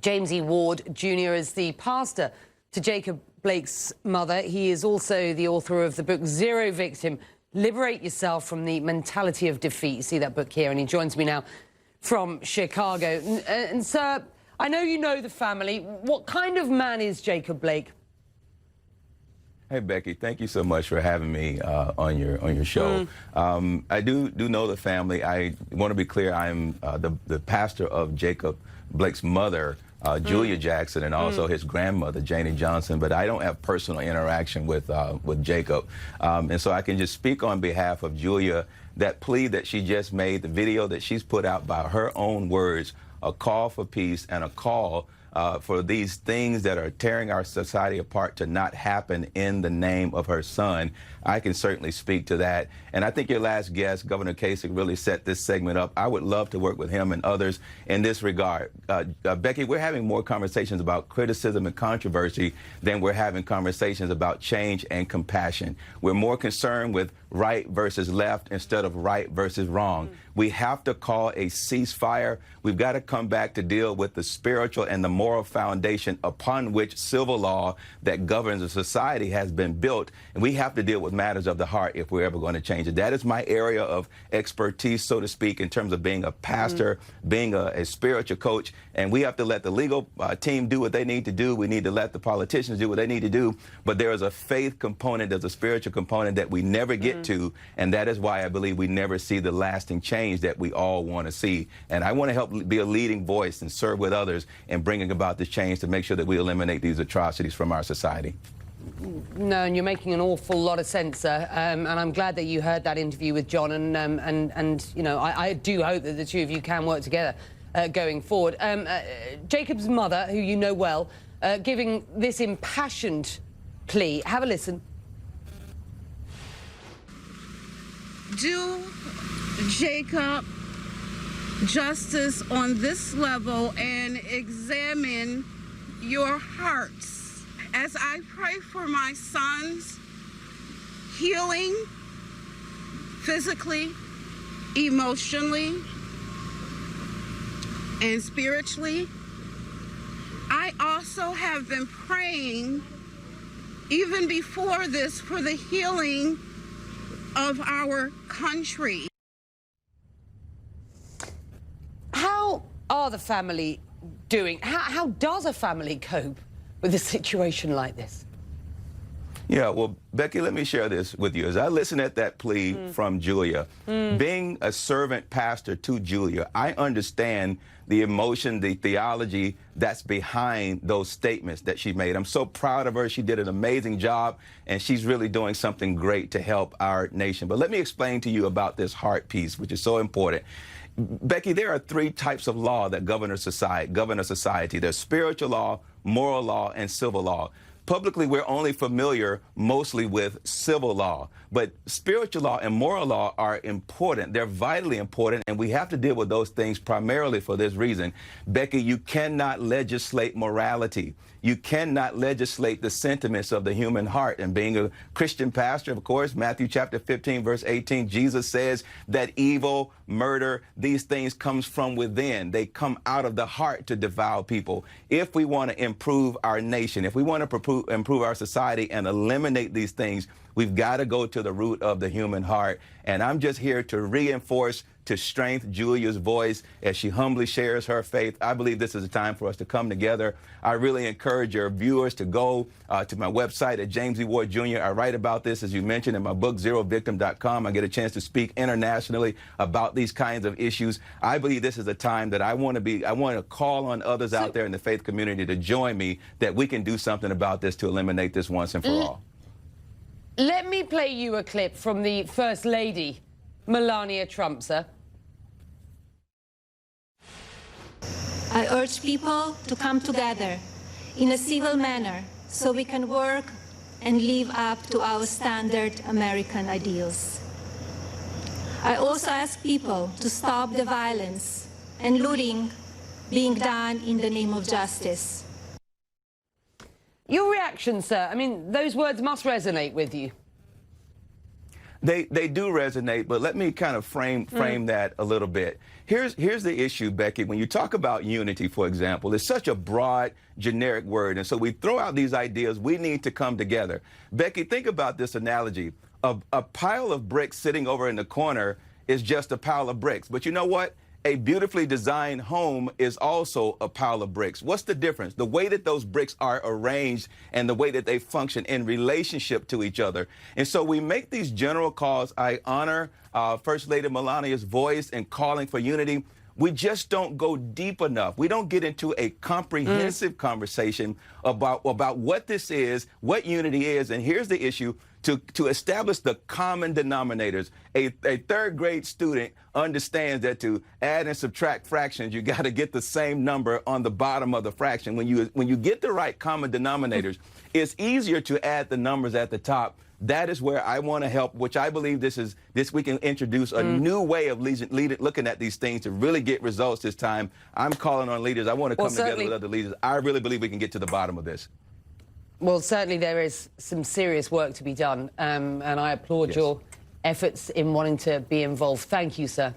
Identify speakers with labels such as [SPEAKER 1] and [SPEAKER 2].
[SPEAKER 1] James E. Ward Jr. is the pastor to Jacob Blake's mother. He is also the author of the book Zero Victim, Liberate Yourself from the Mentality of Defeat. You see that book here, and he joins me now from Chicago. And sir, I know you know the family. What kind of man is Jacob Blake?
[SPEAKER 2] Hey, Becky, thank you so much for having me on your show. I do know the family. I want to be clear, I'm the pastor of Jacob Blake's mother, Julia Jackson, and also his grandmother, Janie Johnson, but I don't have personal interaction with Jacob. And so I can just speak on behalf of Julia. That plea that she just made, the video that she's put out by her own words, a call for peace and a call for these things that are tearing our society apart to not happen in the name of her son. I can certainly speak to that. And I think your last guest, Governor Kasich, really set this segment up. I would love to work with him and others in this regard. Becky, we're having more conversations about criticism and controversy than we're having conversations about change and compassion. We're more concerned with right versus left instead of right versus wrong. We have to call a ceasefire. We've got to come back to deal with the spiritual and the moral foundation upon which civil law that governs a society has been built. And we have to deal with matters of the heart if we're ever going to change it. That is my area of expertise, so to speak, in terms of being a pastor, being a spiritual coach. And we have to let the legal team do what they need to do. We need to let the politicians do what they need to do. But there is a faith component, there's a spiritual component that we never get to. And that is why I believe we never see the lasting change that we all want to see. And I want to help be a leading voice and serve with others in bringing about this change to make sure that we eliminate these atrocities from our society.
[SPEAKER 1] No, and you're making an awful lot of sense, sir. And I'm glad that you heard that interview with John. And you know, I do hope that the two of you can work together going forward. Jacob's mother, who you know well, giving this impassioned plea. Have a listen.
[SPEAKER 3] Do Jacob justice on this level and examine your hearts. As I pray for my son's healing, physically, emotionally, and spiritually, I also have been praying, even before this, for the healing of our country.
[SPEAKER 1] How are the family doing? How does a family cope with a situation like this?
[SPEAKER 2] Yeah, well, Becky, let me share this with you. As I listen at that plea from Julia, being a servant pastor to Julia, I understand the emotion, the theology that's behind those statements that she made. I'm so proud of her. She did an amazing job, and she's really doing something great to help our nation. But let me explain to you about this heart piece, which is so important. Becky, there are three types of law that govern a society. There's spiritual law, moral law, and civil law. Publicly, we're only familiar mostly with civil law, but spiritual law and moral law are important. They're vitally important, and we have to deal with those things primarily for this reason. Becky, you cannot legislate morality. You cannot legislate the sentiments of the human heart. And being a Christian pastor, of course, Matthew chapter 15, verse 18, Jesus says that evil, murder, these things comes from within. They come out of the heart to devour people. If we want to improve our nation, if we want to improve our society and eliminate these things, we've got to go to the root of the human heart. And I'm just here to reinforce, to strengthen Julia's voice as she humbly shares her faith. I believe this is a time for us to come together. I really encourage your viewers to go to my website at James E. Ward Jr. I write about this, as you mentioned, in my book, ZeroVictim.com. I get a chance to speak internationally about these kinds of issues. I believe this is a time that I want to call on others out there in the faith community to join me, that we can do something about this to eliminate this once and for all.
[SPEAKER 1] Let me play you a clip from the First Lady, Melania Trump, sir.
[SPEAKER 4] I urge people to come together in a civil manner so we can work and live up to our standard American ideals. I also ask people to stop the violence and looting being done in the name of justice.
[SPEAKER 1] Your reaction, sir? I mean, those words must resonate with you.
[SPEAKER 2] They do resonate, but let me kind of frame that a little bit. Here's the issue, Becky. When you talk about unity, for example, it's such a broad, generic word, and so we throw out these ideas. We need to come together. Becky, think about this analogy. A pile of bricks sitting over in the corner is just a pile of bricks. But you know what? A beautifully designed home is also a pile of bricks. What's the difference? The way that those bricks are arranged and the way that they function in relationship to each other. And so we make these general calls. I honor First Lady Melania's voice in calling for unity. We just don't go deep enough. We don't get into a comprehensive conversation about what this is, what unity is. And here's the issue. To establish the common denominators. A third grade student understands that to add and subtract fractions, you got to get the same number on the bottom of the fraction. When you get the right common denominators, it's easier to add the numbers at the top. That is where I want to help, which I believe this we can introduce a new way of looking at these things to really get results this time. I'm calling on leaders. I want to come together with other leaders. I really believe we can get to the bottom of this.
[SPEAKER 1] Well, certainly there is some serious work to be done, and I applaud your efforts in wanting to be involved. Thank you, sir.